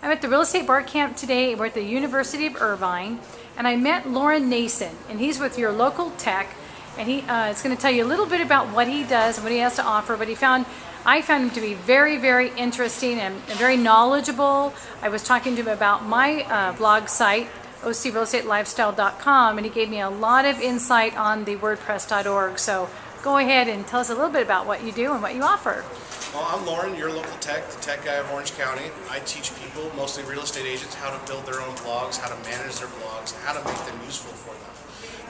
I'm at the Real Estate Bar Camp today. We're at the University of Irvine, and I met Lauren Nason, and he's with Your Local Tech, and he is going to tell you a little bit about what he does and what he has to offer. But I found him to be very, very interesting and very knowledgeable. I was talking to him about my blog site, ocrealestateliFestyle.com, and he gave me a lot of insight on the WordPress.org. So go ahead and tell us a little bit about what you do and what you offer. Well, I'm Lauren, Your Local Tech, the tech guy of Orange County. I teach people, mostly real estate agents, how to build their own blogs, how to manage their blogs, how to make them useful for them.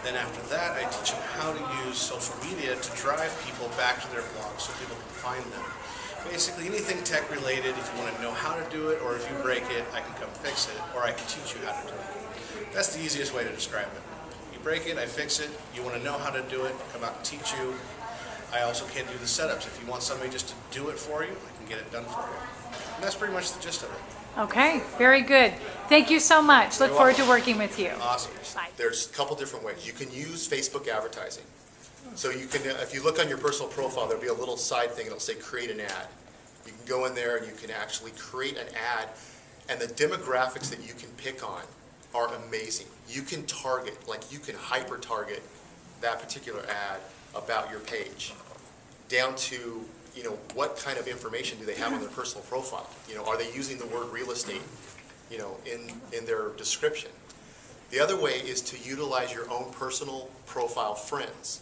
Then after that, I teach them how to use social media to drive people back to their blogs so people can find them. Basically, anything tech related, if you want to know how to do it, or if you break it, I can come fix it, or I can teach you how to do it. That's the easiest way to describe it. You break it, I fix it. You want to know how to do it, come out and teach you. I also can do the setups. If you want somebody just to do it for you, I can get it done for you. And that's pretty much the gist of it. Okay, very good. Thank you so much. Look forward to working with you. Awesome. Bye. There's a couple different ways. You can use Facebook advertising. So you can, if you look on your personal profile, there'll be a little side thing that'll say create an ad. You can go in there and you can actually create an ad, and the demographics that you can pick on are amazing. You can target, like you can hyper target that particular ad about your page, down to, you know, what kind of information do they have on their personal profile? You know, are they using the word real estate, you know, in their description? The other way is to utilize your own personal profile friends.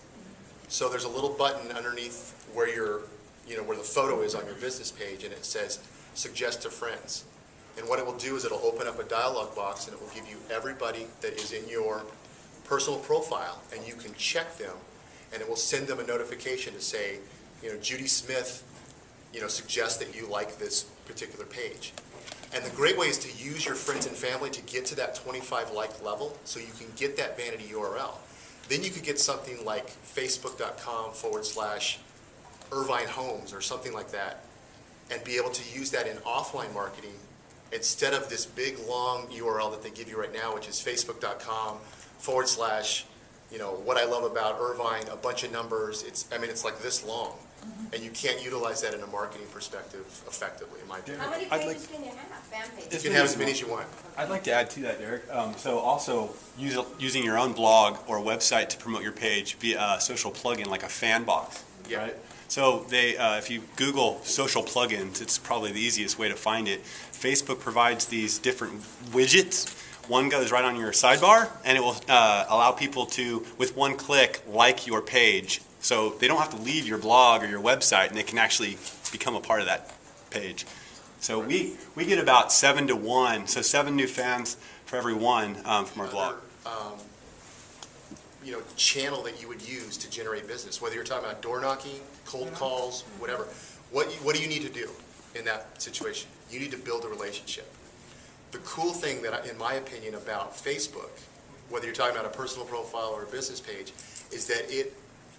So there's a little button underneath where where the photo is on your business page, and it says suggest to friends. And what it will do is it'll open up a dialog box, and it will give you everybody that is in your personal profile, and you can check them, and it will send them a notification to say, you know, Judy Smith, you know, suggests that you like this particular page. And the great way is to use your friends and family to get to that 25 like level, so you can get that vanity URL. Then you could get something like facebook.com/Irvine Homes or something like that, and be able to use that in offline marketing instead of this big long URL that they give you right now, which is facebook.com/ you know, what I love about Irvine, a bunch of numbers. It's like this long, and you can't utilize that in a marketing perspective effectively, in my opinion. How many pages can you have? Fan pages? You can have as many as you want. I'd like to add to that, Derek. So also using your own blog or website to promote your page via a social plugin like a fan box. Yeah. Right? So if you Google social plugins, it's probably the easiest way to find it. Facebook provides these different widgets. One goes right on your sidebar, and it will allow people to, with one click, like your page. So they don't have to leave your blog or your website, and they can actually become a part of that page. So we get about 7 to 1, so 7 new fans for every one from our blog. You know, channel that you would use to generate business, whether you're talking about door knocking, cold calls, whatever. What do you need to do in that situation? You need to build a relationship. The cool thing that, in my opinion, about Facebook, whether you're talking about a personal profile or a business page, is that it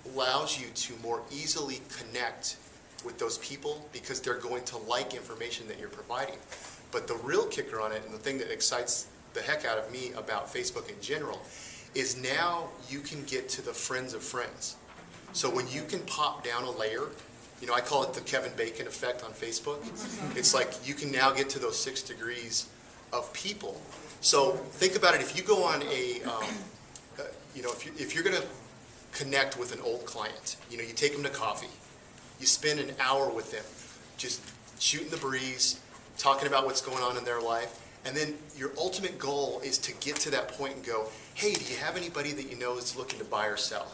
allows you to more easily connect with those people because they're going to like information that you're providing. But the real kicker on it, and the thing that excites the heck out of me about Facebook in general, is now you can get to the friends of friends. So when you can pop down a layer, you know, I call it the Kevin Bacon effect on Facebook. It's like you can now get to those 6 degrees of people. So think about it. If you go on you know, if you're going to connect with an old client, you know, you take them to coffee, you spend an hour with them, just shooting the breeze, talking about what's going on in their life, and then your ultimate goal is to get to that point and go, hey, do you have anybody that you know is looking to buy or sell?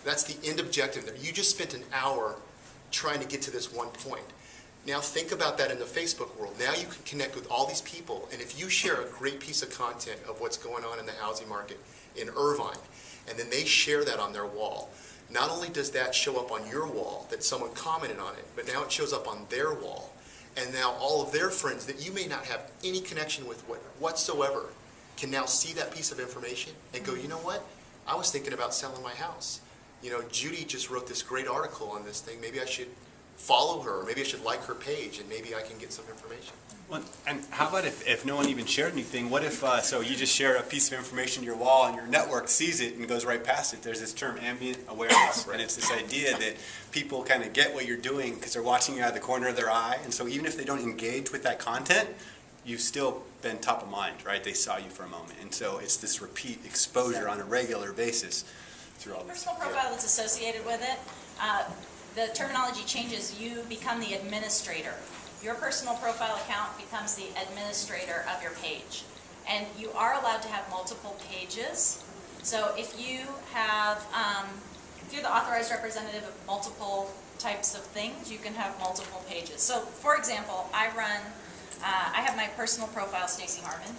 That's the end objective there. You just spent an hour trying to get to this one point. Now think about that in the Facebook world. Now you can connect with all these people, and if you share a great piece of content of what's going on in the housing market in Irvine, and then they share that on their wall, not only does that show up on your wall that someone commented on it, but now it shows up on their wall. And now all of their friends that you may not have any connection with whatsoever can now see that piece of information and go, you know what? I was thinking about selling my house. You know, Judy just wrote this great article on this thing. Maybe I should follow her, or maybe I should like her page, and maybe I can get some information. Well, and how about if no one even shared anything? What if, so you just share a piece of information to your wall and your network sees it and goes right past it? There's this term ambient awareness, and it's this idea that people kind of get what you're doing because they're watching you out of the corner of their eye, and so even if they don't engage with that content, you've still been top of mind, right? They saw you for a moment. And so it's this repeat exposure on a regular basis through all this. Personal profile that's associated with it, the terminology changes. You become the administrator. Your personal profile account becomes the administrator of your page. And you are allowed to have multiple pages. So if you have, if you're the authorized representative of multiple types of things, you can have multiple pages. So for example, I have my personal profile, Stacy Harmon,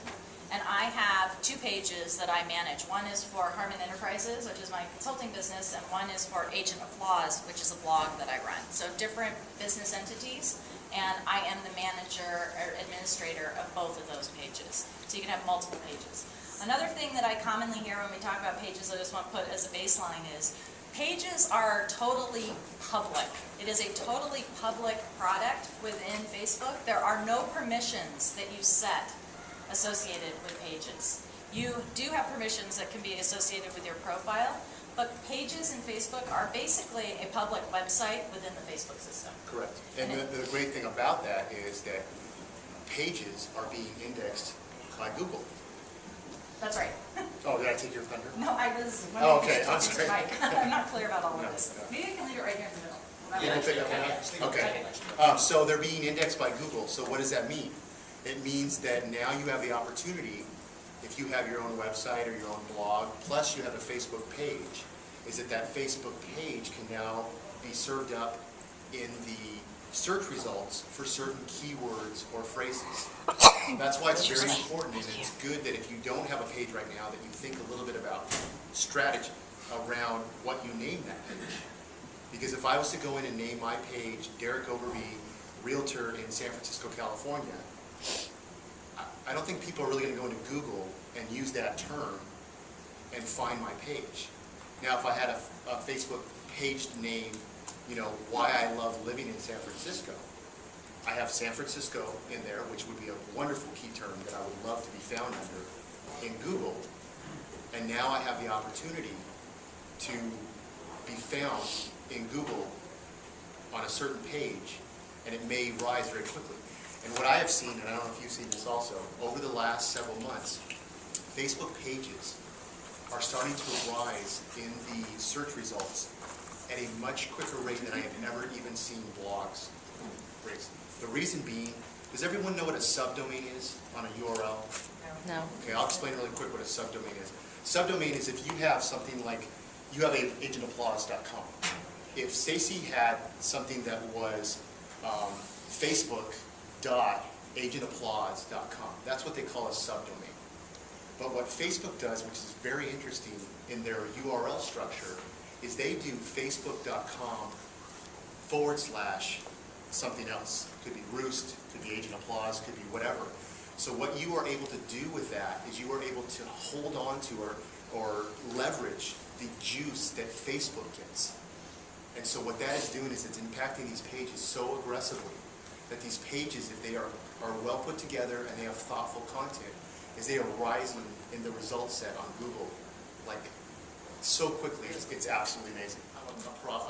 and I have 2 pages that I manage. One is for Harmon Enterprises, which is my consulting business, and one is for Agent Applause, which is a blog that I run. So different business entities, and I am the manager or administrator of both of those pages. So you can have multiple pages. Another thing that I commonly hear when we talk about pages, I just want to put as a baseline, is pages are totally public. It is a totally public product within Facebook. There are no permissions that you set associated with pages. You do have permissions that can be associated with your profile, but pages in Facebook are basically a public website within the Facebook system. Correct. And the great thing about that is that pages are being indexed by Google. That's right. Oh, did I take your thunder? No, I was. Oh, okay, I'm Mike. sorry. I'm not clear about all No, of this. no. Maybe I can leave it right here in the middle. You can pick up on that? Okay. So they're being indexed by Google. So what does that mean? It means that now you have the opportunity, if you have your own website or your own blog, plus you have a Facebook page, is that Facebook page can now be served up in the search results for certain keywords or phrases. That's why it's very important, and it's good that if you don't have a page right now, that you think a little bit about strategy around what you name that page. Because if I was to go in and name my page Derek Overby, Realtor in San Francisco, California, I don't think people are really going to go into Google and use that term and find my page. Now, if I had a Facebook page name, why I love living in San Francisco, I have San Francisco in there, which would be a wonderful key term that I would love to be found under in Google. And now I have the opportunity to be found in Google on a certain page, and it may rise very quickly. And what I have seen, and I don't know if you've seen this also, over the last several months, Facebook pages are starting to rise in the search results at a much quicker rate than I have ever even seen blogs raise. The reason being, does everyone know what a subdomain is on a URL? No. Okay, I'll explain really quick what a subdomain is. Subdomain is if you have something like, you have agentapplause.com. If Stacy had something that was Facebook.agentapplause.com, that's what they call a subdomain. But what Facebook does, which is very interesting in their URL structure, is they do facebook.com/something else. Could be Roost, could be Agent Applause, could be whatever. So what you are able to do with that is you are able to hold on to or leverage the juice that Facebook gets. And so what that is doing is it's impacting these pages so aggressively that these pages, if they are well put together and they have thoughtful content, is they are rising in the result set on Google like so quickly. It's absolutely amazing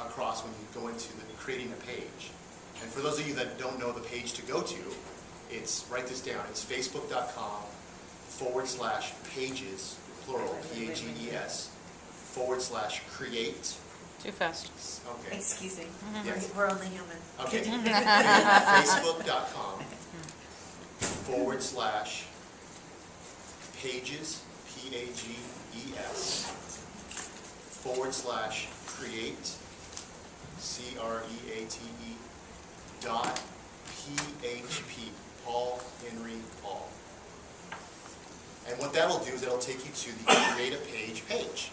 across when you go into creating a page. And for those of you that don't know the page to go to, write this down. It's facebook.com/pages, plural, PAGES, /create. Too fast. Okay. Excuse me. Yes. We're only human. Okay. Facebook.com/pages, PAGES, /create, CREATE, .php, Paul Henry Paul. And what that'll do is it'll take you to the create a page.